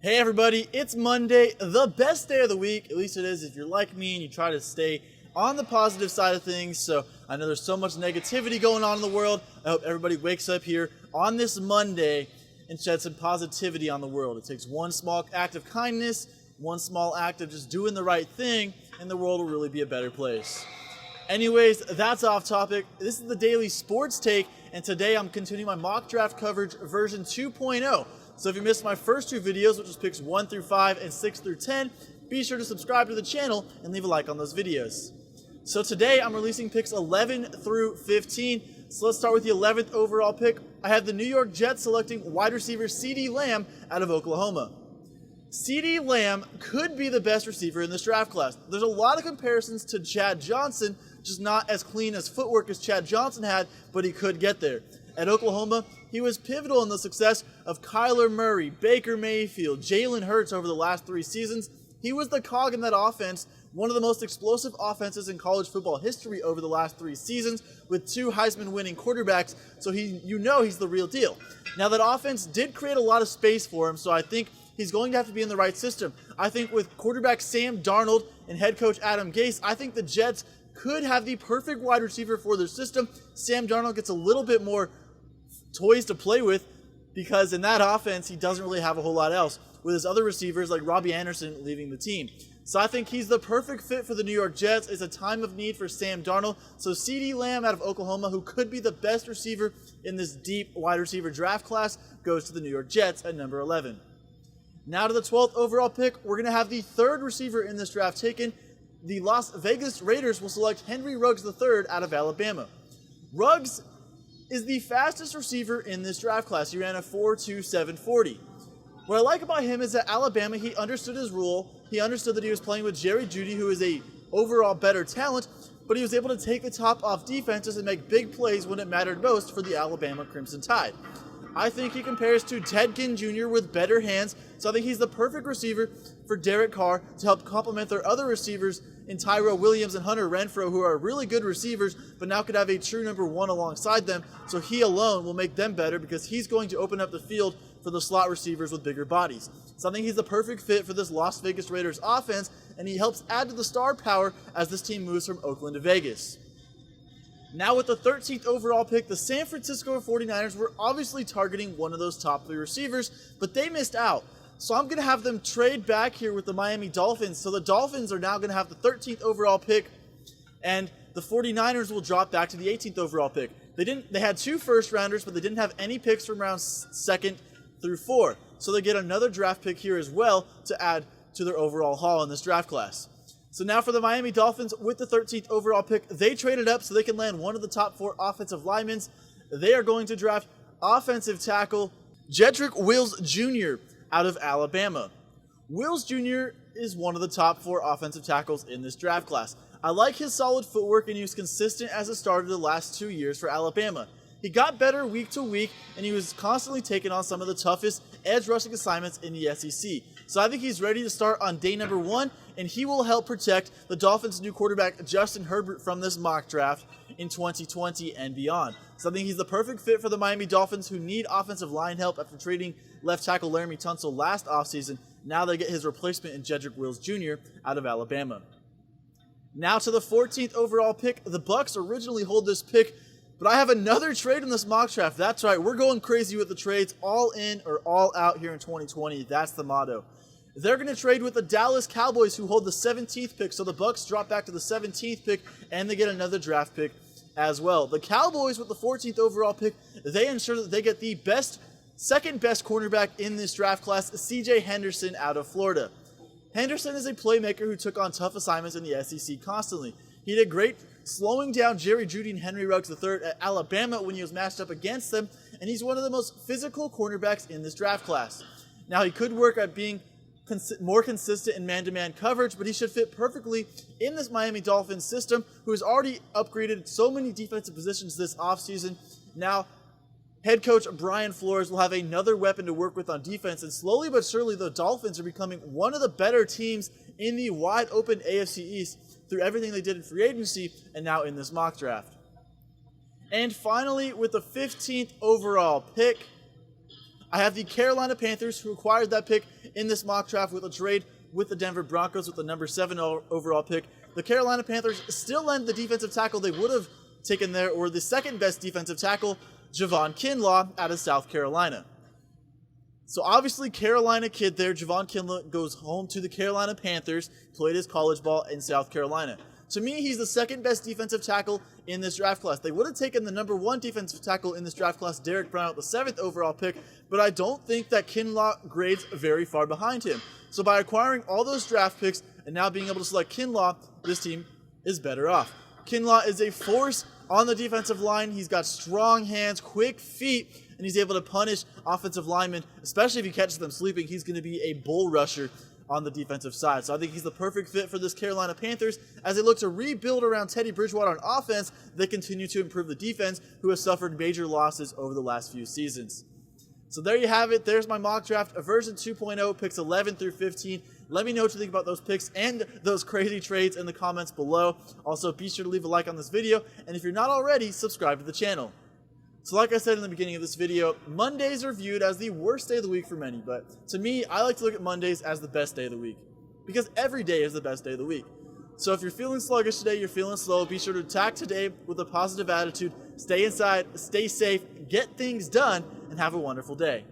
Hey everybody, it's Monday, the best day of the week. At least it is if you're like me and you try to stay on the positive side of things. So I know there's so much negativity going on in the world. I hope everybody wakes up here on this Monday and sheds some positivity on the world. It takes one small act of kindness, one small act of just doing the right thing, and the world will really be a better place. Anyways, that's off topic. This is the Daily Sports Take, and today I'm continuing my mock draft coverage version 2.0. So if you missed my first two videos, which was picks 1 through 5 and 6 through 10, be sure to subscribe to the channel and leave a like on those videos. So today I'm releasing picks 11 through 15. So let's start with the 11th overall pick. I have the New York Jets selecting wide receiver CeeDee Lamb out of Oklahoma. CeeDee Lamb could be the best receiver in this draft class. There's a lot of comparisons to Chad Johnson, just not as clean as footwork as Chad Johnson had, but he could get there. At Oklahoma, he was pivotal in the success of Kyler Murray, Baker Mayfield, Jalen Hurts over the last 3 seasons. He was the cog in that offense, one of the most explosive offenses in college football history over the last 3 seasons, with 2 Heisman-winning quarterbacks, so he's the real deal. Now, that offense did create a lot of space for him, so I think he's going to have to be in the right system. I think with quarterback Sam Darnold and head coach Adam Gase, I think the Jets could have the perfect wide receiver for their system. Sam Darnold gets a little bit more toys to play with because in that offense, he doesn't really have a whole lot else, with his other receivers like Robbie Anderson leaving the team. So I think he's the perfect fit for the New York Jets. It's a time of need for Sam Darnold. So CeeDee Lamb out of Oklahoma, who could be the best receiver in this deep wide receiver draft class, goes to the New York Jets at number 11. Now to the 12th overall pick, we're going to have the third receiver in this draft taken. The Las Vegas Raiders will select Henry Ruggs III out of Alabama. Ruggs is the fastest receiver in this draft class. He ran a 4.27 40. What I like about him is that Alabama, he understood his role. He understood that he was playing with Jerry Jeudy, who is a overall better talent, but he was able to take the top off defenses and make big plays when it mattered most for the Alabama Crimson Tide. I think he compares to Ted Ginn Jr. with better hands, so I think he's the perfect receiver for Derek Carr to help complement their other receivers in Tyrell Williams and Hunter Renfrow, who are really good receivers, but now could have a true number 1 alongside them, so he alone will make them better because he's going to open up the field for the slot receivers with bigger bodies. So I think he's the perfect fit for this Las Vegas Raiders offense, and he helps add to the star power as this team moves from Oakland to Vegas. Now with the 13th overall pick, the San Francisco 49ers were obviously targeting one of those top 3 receivers, but they missed out. So I'm going to have them trade back here with the Miami Dolphins. So the Dolphins are now going to have the 13th overall pick, and the 49ers will drop back to the 18th overall pick. They had 2 first rounders, but they didn't have any picks from rounds 2nd through 4. So they get another draft pick here as well to add to their overall haul in this draft class. So now for the Miami Dolphins, with the 13th overall pick, they traded up so they can land one of the top 4 offensive linemen. They are going to draft offensive tackle Jedrick Wills Jr. out of Alabama. Wills Jr. is one of the top 4 offensive tackles in this draft class. I like his solid footwork, and he was consistent as a starter the last 2 years for Alabama. He got better week to week, and he was constantly taking on some of the toughest edge rushing assignments in the SEC. So I think he's ready to start on day number 1, and he will help protect the Dolphins' new quarterback Justin Herbert from this mock draft in 2020 and beyond. So I think he's the perfect fit for the Miami Dolphins, who need offensive line help after trading left tackle Laramie Tunsil last offseason. Now they get his replacement in Jedrick Wills Jr. out of Alabama. Now to the 14th overall pick. The Bucs originally hold this pick, but I have another trade in this mock draft. That's right, we're going crazy with the trades, all in or all out here in 2020. That's the motto. They're going to trade with the Dallas Cowboys, who hold the 17th pick. So the Bucs drop back to the 17th pick, and they get another draft pick as well. The Cowboys, with the 14th overall pick, they ensure that they get the second best cornerback in this draft class, C.J. Henderson out of Florida. Henderson is a playmaker who took on tough assignments in the SEC constantly. He did great slowing down Jerry Jeudy and Henry Ruggs III at Alabama when he was matched up against them, and he's one of the most physical cornerbacks in this draft class. Now, he could work at being more consistent in man-to-man coverage, but he should fit perfectly in this Miami Dolphins system, who has already upgraded so many defensive positions this offseason. Now, head coach Brian Flores will have another weapon to work with on defense, and slowly but surely the Dolphins are becoming one of the better teams in the wide-open AFC East through everything they did in free agency and now in this mock draft. And finally, with the 15th overall pick, I have the Carolina Panthers, who acquired that pick in this mock draft with a trade with the Denver Broncos with the number 7 overall pick. The Carolina Panthers still lend the defensive tackle they would have taken there, or the second best defensive tackle, Javon Kinlaw, out of South Carolina. So obviously, Carolina kid there, Javon Kinlaw, goes home to the Carolina Panthers, played his college ball in South Carolina. To me, he's the second best defensive tackle in this draft class. They would have taken the number 1 defensive tackle in this draft class, Derek Brown, with the 7th overall pick, but I don't think that Kinlaw grades very far behind him. So by acquiring all those draft picks and now being able to select Kinlaw, this team is better off. Kinlaw is a force on the defensive line. He's got strong hands, quick feet, and he's able to punish offensive linemen, especially if he catches them sleeping. He's going to be a bull rusher on the defensive side. So I think he's the perfect fit for this Carolina Panthers as they look to rebuild around Teddy Bridgewater on offense. They continue to improve the defense, who has suffered major losses over the last few seasons. So there you have it. There's my mock draft, a version 2.0, picks 11 through 15. Let me know what you think about those picks and those crazy trades in the comments below. Also, be sure to leave a like on this video, and if you're not already, subscribe to the channel. So like I said in the beginning of this video, Mondays are viewed as the worst day of the week for many, but to me, I like to look at Mondays as the best day of the week, because every day is the best day of the week. So if you're feeling sluggish today, you're feeling slow, be sure to attack today with a positive attitude, stay inside, stay safe, get things done, and have a wonderful day.